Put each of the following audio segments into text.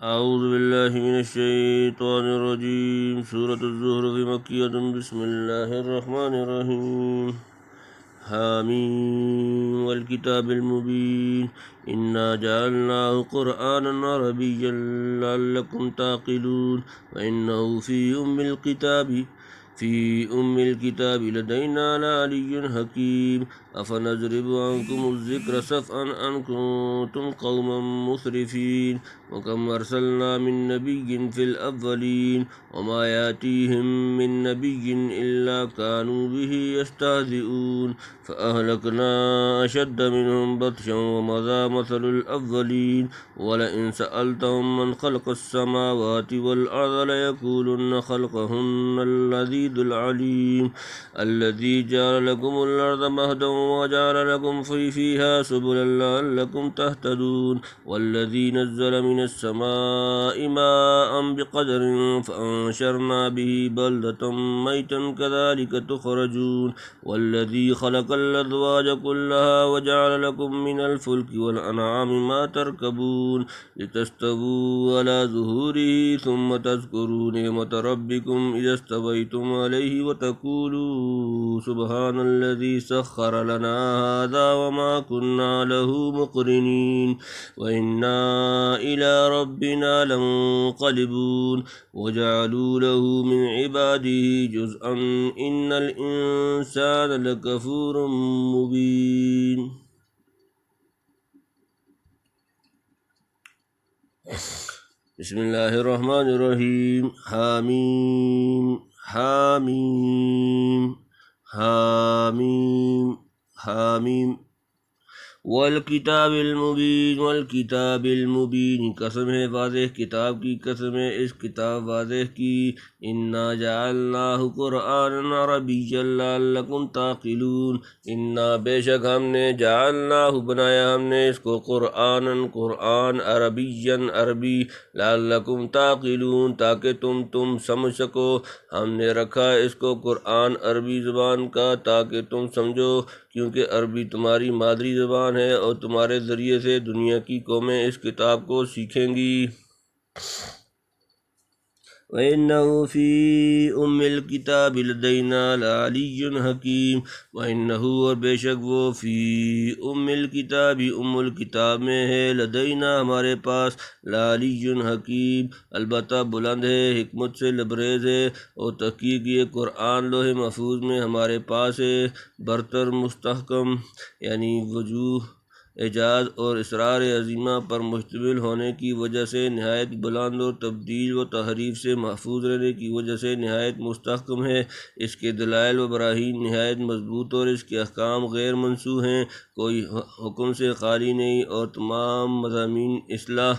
اعوذ باللہ من الشیطان الرجیم سورۃ الزخرف مکیۃ بسم اللہ الرحمن الرحیم حامیم والکتاب المبین انا جعلناه قرآنا عربیا لعلکم تعقلون وانہ فی الکتاب لدینا لعلی حکیم افنضرب عنکم الذکر صفحا ان کنتم قوما مسرفین وکم ارسلنا من نبی فی الاولین وما یاتیہم من نبی الا کانوا به یستہزئون فأہلکنا اشد منہم بطشا ومضى مثل الاولین ولئن سألتهم من خلق السماوات والارض لیقولن خلقهن العزیز العلیم الذي جعل لكم الارض مهدا وجعل لكم فيها سبلا لعلكم تهتدون والذي نزل من السماء ماء بقدر فأنشرنا به بلدة ميتا كذلك تخرجون والذي خلق الأزواج كلها وجعل لكم من الفلك والأنعام ما تركبون لتستووا على ظهوره ثم تذكروا نعمة ربكم إذا استويتم عليه وتقولوا سبحان الذي سخر لنا هذا وما كنا له مقرنين وإنا إلى ربنا لمنقلبون وجعلوا له من عباده جزءا إن الإنسان لكفور مبين بسم اللہ الرحمن الرحیم حامیم حامیم حامیم حامیم والکتاب المبین والکتاب المبین قسم ہے واضح کتاب کی، قسم ہے اس کتاب واضح کی۔ انا جعلناہ قرآنا عربیا لعلکم تعقلون انا بے شک ہم نے جعلناہ بنایا ہم نے اس کو قرآن عربیا عربی لعلکم تعقلون تاکہ تم سمجھ سکو۔ ہم نے رکھا اس کو قرآن عربی زبان کا تاکہ تم سمجھو، کیونکہ عربی تمہاری مادری زبان ہے اور تمہارے ذریعے سے دنیا کی قومیں اس کتاب کو سیکھیں گی۔ وَإِنَّهُ فِي أُمِّ الْكِتَابِ لَدَيْنَا لَعَلِيٌّ حَكِيمٌ وَإِنَّهُ اور بے شک وہ فی الکتاب الکتاب میں ہے، لدینا ہمارے پاس، لعلی حکیم البتہ بلند ہے، حکمت سے لبریز ہے، اور تحقیق یہ قرآن لوح محفوظ میں ہمارے پاس ہے، برتر مستحکم یعنی وجوہ اعجاز اور اسرار عظیمہ پر مشتمل ہونے کی وجہ سے نہایت بلند، اور تبدیل و تحریف سے محفوظ رہنے کی وجہ سے نہایت مستحکم ہے۔ اس کے دلائل و براہین نہایت مضبوط اور اس کے احکام غیر منسوخ ہیں، کوئی حکم سے خالی نہیں، اور تمام مضامین اصلاح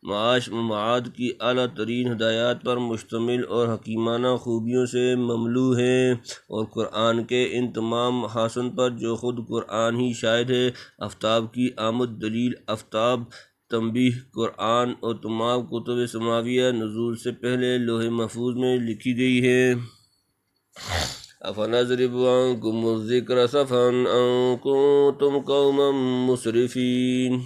معاش و معاد کی اعلیٰ ترین ہدایات پر مشتمل اور حکیمانہ خوبیوں سے مملو ہے۔ اور قرآن کے ان تمام محاسن پر جو خود قرآن ہی شاہد ہے، آفتاب کی آمد دلیل آفتاب تنبیہ قرآن اور تمام کتب سماویہ نزول سے پہلے لوح محفوظ میں لکھی گئی ہے۔ افنضرب عنکم الذکر صفحا ان کنتم قوما مسرفین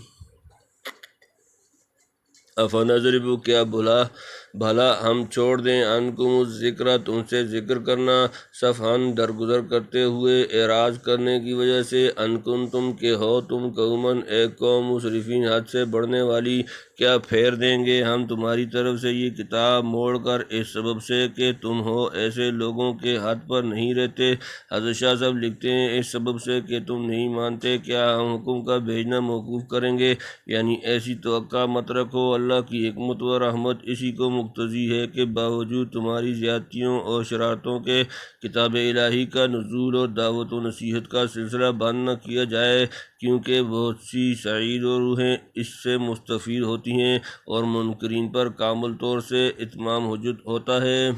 افنضرب کیا بھلا ہم چھوڑ دیں عنکم الذکر تم سے ذکر کرنا، صفحا درگزر کرتے ہوئے، اعراض کرنے کی وجہ سے، ان کنتم کہ ہو تم قوماً ایک قوم مسرفین حد سے بڑھنے والی، کیا پھیر دیں گے ہم تمہاری طرف سے یہ کتاب موڑ کر اس سبب سے کہ تم ہو ایسے لوگوں کے حد پر نہیں رہتے۔ حضرت شاہ صاحب لکھتے ہیں اس سبب سے کہ تم نہیں مانتے، کیا ہم حکم کا بھیجنا موقوف کریں گے؟ یعنی ایسی توقع مت رکھو، اللہ کی حکمت و رحمت اسی کو مقتضی ہے کہ باوجود تمہاری زیادتیوں اور شرارتوں کے کتاب الہی کا نزول اور دعوت و نصیحت کا سلسلہ بند نہ کیا جائے، کیونکہ بہت سی سعید و روحیں اس سے مستفید ہوتی ہیں اور منکرین پر کامل طور سے اتمام حجت ہوتا ہے۔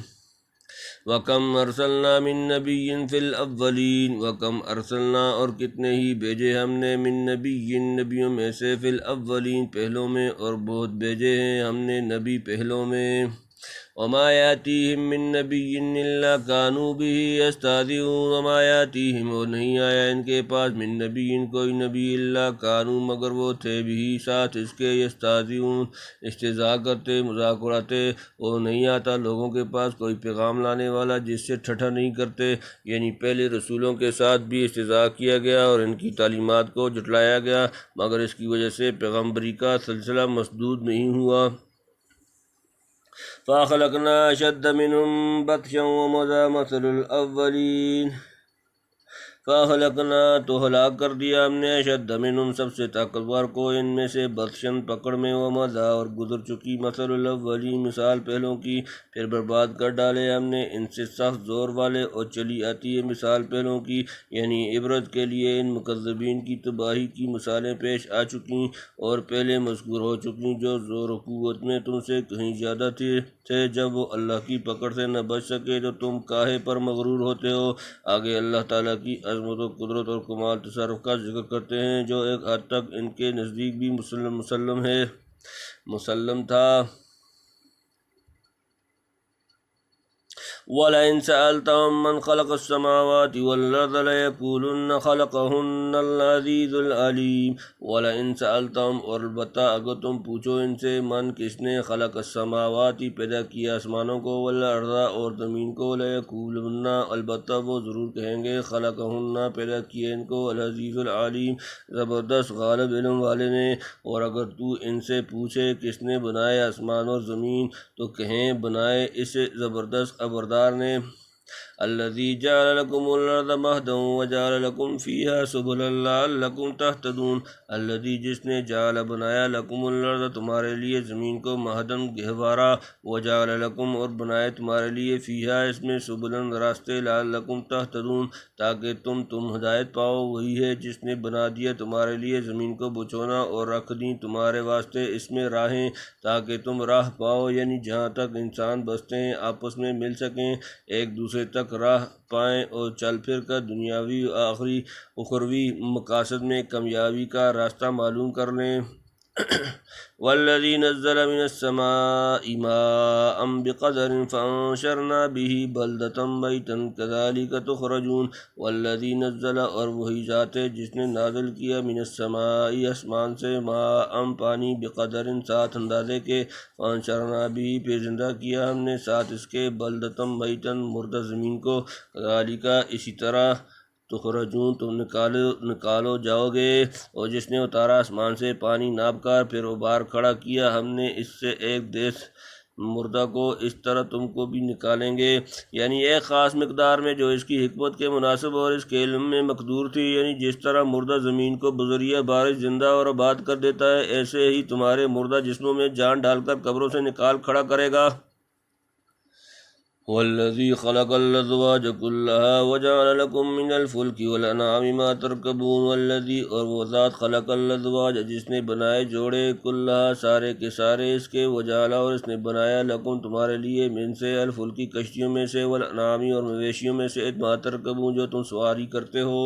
وَكَمْ أَرْسَلْنَا مِن نَبِيٍّ فِي الْأَوَّلِينَ وَكَمْ أَرْسَلْنَا اور کتنے ہی بھیجے ہم نے من نبی نبیوں میں سے فی الاولین پہلوں میں، اور بہت بھیجے ہیں ہم نے نبی پہلوں میں۔ وما یاتیہم من نبی الا کانوا بہ یستہزئون وما یاتیہم، اور نہیں آیا ان کے پاس من نبی کوئی نبی الا کانوا مگر وہ تھے بھی ساتھ اس کے یستہزئون استہزاء کرتے مذاق اڑاتے، اور نہیں آتا لوگوں کے پاس کوئی پیغام لانے والا جس سے ٹھٹھا نہیں کرتے، یعنی پہلے رسولوں کے ساتھ بھی استہزاء کیا گیا اور ان کی تعلیمات کو جھٹلایا گیا، مگر اس کی وجہ سے پیغمبری کا سلسلہ مسدود نہیں ہوا۔ فَأَخْلَقْنَا أَشَدَّ مِنْهُمْ بَطْشًا وَمَضَىٰ مَثَلُ الْأَوَّلِينَ۔ فَأَخْلَقْنَا تو ہلاک کر دیا ہم نے اشد منہم سب سے طاقتور کو ان میں سے بطشن پکڑ میں، ومضیٰ اور گزر چکی مثل الاولین مثال پہلوں کی، پھر برباد کر ڈالے ہم نے ان سے سخت زور والے، اور چلی آتی ہے مثال پہلوں کی، یعنی عبرت کے لیے ان مکذبین کی تباہی کی مثالیں پیش آ چکیں اور پہلے مذکور ہو چکیں، جو زور و قوت میں تم سے کہیں زیادہ تھے جب وہ اللہ کی پکڑ سے نہ بچ سکے تو تم کاہے پر مغرور ہوتے ہو۔ آگے اللہ تعالیٰ کی عظمت و قدرت اور کمال تصرف کا ذکر کرتے ہیں، جو ایک حد تک ان کے نزدیک بھی مسلم تھا۔ وَلَئِن سَأَلْتَهُم مَّنْ خَلَقَ السَّمَاوَاتِ وَالْأَرْضَ لَيَقُولُنَّ خَلَقَهُنَّ الْعَزِيزُ الْعَلِيمُ۔ وَلَئِن سَأَلْتَهُم اور البتہ اگر تم پوچھو ان سے، من کس نے خلق السماوات پیدا کیا آسمانوں کو، والارض اور زمین کو، لَيَقُولُنَّ البتہ وہ ضرور کہیں گے، خَلَقَهُنَّ پیدا کیے ان کو، العزیز العلیم زبردست غالب علم والے نے۔ اور اگر تو ان سے پوچھے کس نے بنائے آسمان اور زمین تو کہیں بنائے اس زبردست ابردار نے۔ الذی جعل لکم الارض مہدا وجعل لکم فیہا سبلا لعلکم تہتدون۔ الذی جس نے جعل بنایا لکم الارض تمہارے لیے زمین کو، مہدن گہوارہ، وجعل لکم اور بنائے تمہارے لیے فیہا اس میں سبلن راستے، لعلکم تہتدون تاکہ تم ہدایت پاؤ۔ وہی ہے جس نے بنا دیا تمہارے لیے زمین کو بچھونا اور رکھ دیں تمہارے واسطے اس میں راہیں تاکہ تم راہ پاؤ، یعنی جہاں تک انسان بستے ہیں آپس میں مل سکیں، ایک دوسرے تک راہ پائیں اور چل پھر کر دنیاوی اخروی مقاصد میں کامیابی کا راستہ معلوم کر لیں۔ والذی نزل من السماء ماء بقدر فانشرنا به بلدة میتا کذلک تخرجون۔ والذی نزل اور وہی ذات ہے جس نے نازل کیا من السماء آسمان سے، ماء پانی، بقدر ساتھ اندازے کے، فانشرنا به پھر زندہ کیا ہم نے ساتھ اس کے، بلدة میتا مردہ زمین کو، کذالک اسی طرح، تخرجون تم نکالو جاؤ گے۔ اور جس نے اتارا آسمان سے پانی ناپ کر، پھر ابار کھڑا کیا ہم نے اس سے ایک دیس مردہ کو، اس طرح تم کو بھی نکالیں گے، یعنی ایک خاص مقدار میں جو اس کی حکمت کے مناسب اور اس کے علم میں مقدور تھی، یعنی جس طرح مردہ زمین کو بذریعہ بارش زندہ اور آباد کر دیتا ہے، ایسے ہی تمہارے مردہ جسموں میں جان ڈال کر قبروں سے نکال کھڑا کرے گا۔ والذی خلق الازواج کلها وجعل لکم من الفلک والانعام ما ترکبون۔ والذی اور وہ ذات خلق الازواج جس نے بنائے جوڑے، کلها سارے کے سارے اس کے، وجعل اور اس نے بنایا لکم تمہارے لیے، من سے الفلکی کشتیوں میں سے، والانعام اور مویشیوں میں سے، ما ترکبون جو تم سواری کرتے ہو۔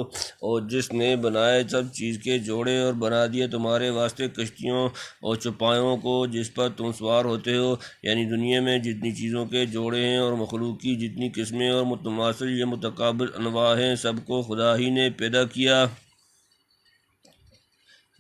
اور جس نے بنائے سب چیز کے جوڑے اور بنا دیے تمہارے واسطے کشتیوں اور چوپایوں کو جس پر تم سوار ہوتے ہو، یعنی دنیا میں جتنی چیزوں کے جوڑے ہیں اور مخلوق کی جتنی قسمیں اور متماثل یا متقابل انواع ہیں، سب کو خدا ہی نے پیدا کیا۔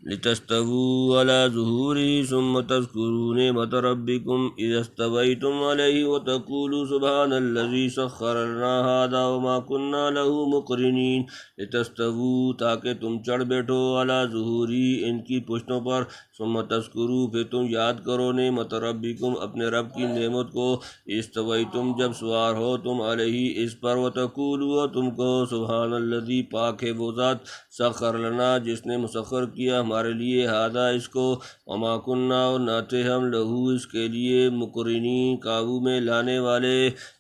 لتستووا على ظهوره ثم تذكروا نعمة ربكم إذا استويتم عليه وتقولوا سبحان الذي سخر لنا هذا وما كنا له مقرنين۔ لتستووا تاکہ تم چڑھ بیٹھو، على ظهوره ان کی پشتوں پر، ثم تذکروا پھر تم یاد کرو، نعمت ربکم اپنے رب کی نعمت کو، استویتم جب سوار ہو تم، علیہ اس پر، وتقولوا تم کو، سبحان الذی پاک ہے وہ ذات، سخر لنا جس نے مسخر کیا ہمارے لیے، ہادہ اس کو، وما کننا اور نہ تھے ہم، لہو اس کے لیے، مقرنین قابو میں لانے والے،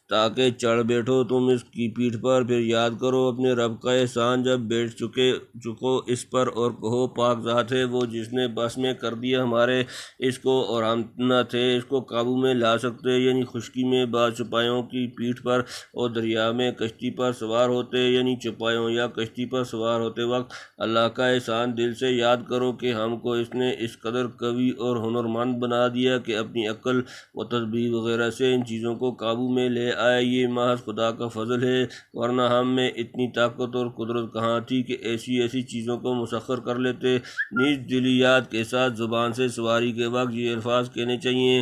تاکہ چڑھ بیٹھو تم اس کی پیٹھ پر، پھر یاد کرو اپنے رب کا احسان جب بیٹھ چکو اس پر، اور کہو پاک ذات ہے وہ جس نے بس میں کر دیا ہمارے اس کو، اور ہم نہ تھے اس کو قابو میں لا سکتے۔ یعنی خشکی میں بعض چوپایوں کی پیٹھ پر، اور دریا میں کشتی پر سوار ہوتے، یعنی چوپایوں یا کشتی پر سوار ہوتے وقت اللہ کا احسان دل سے یاد کرو کہ ہم کو اس نے اس قدر قوی اور ہنرمند بنا دیا کہ اپنی عقل و تدبیر وغیرہ سے ان چیزوں کو قابو میں لے آئے۔ یہ محض خدا کا فضل ہے، ورنہ ہم میں اتنی طاقت اور قدرت کہاں تھی کہ ایسی چیزوں کو مسخر کر لیتے۔ نیز دلیات کے ساتھ زبان سے سواری کے وقت یہ الفاظ کہنے چاہیے: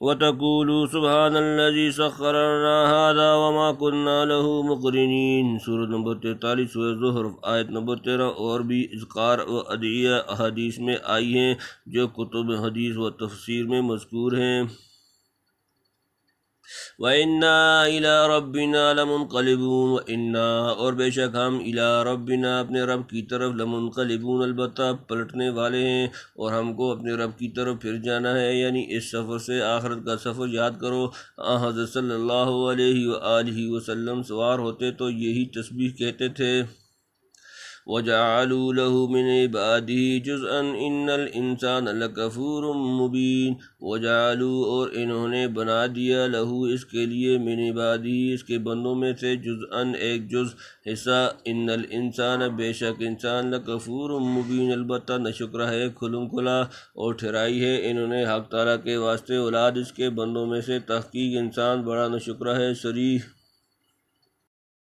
وَتَقُولُوا سُبْحَانَ الَّذِي سَخَّرَ لَنَا هَٰذَا وَمَا كُنَّا لَهُ مُقْرِنِينَ۔ سورۃ نمبر 43 سورۃ الزخرف آیت نمبر 13۔ اور بھی اذکار و ادعیہ احادیث میں آئی ہیں جو کتب حدیث و تفسیر میں مذکور ہیں۔ وَإِنَّا إِلَىٰ رَبِّنَا لَمُنقَلِبُونَ وَإِنَّا اور بے شک ہم إِلَىٰ رَبِّنَا اپنے رب کی طرف لَمُنقَلِبُونَ البتہ پلٹنے والے ہیں، اور ہم کو اپنے رب کی طرف پھر جانا ہے۔ یعنی اس سفر سے آخرت کا سفر یاد کرو۔ حضرت صلی اللہ علیہ وآلہ وسلم سوار ہوتے تو یہی تسبیح کہتے تھے: وَجَعَلُوا لَهُ مِنْ عِبَادِهِ جُزْءًا إِنَّ الْإِنسَانَ لَكَفُورٌ مُبِينٌ۔ وَجَعَلُوا اور انہوں نے بنا دیا لہو اس کے لیے، من عبادی اس کے بندوں میں سے، جزءاً ایک جز حصہ، ان الانسان بے شک انسان، لکفور مبین البتہ ناشکرا ہے کھلم کھلا، اور ٹھہرائی ہے انہوں نے حق تعالیٰ کے واسطے اولاد اس کے بندوں میں سے، تحقیق انسان بڑا ناشکرا ہے، صریح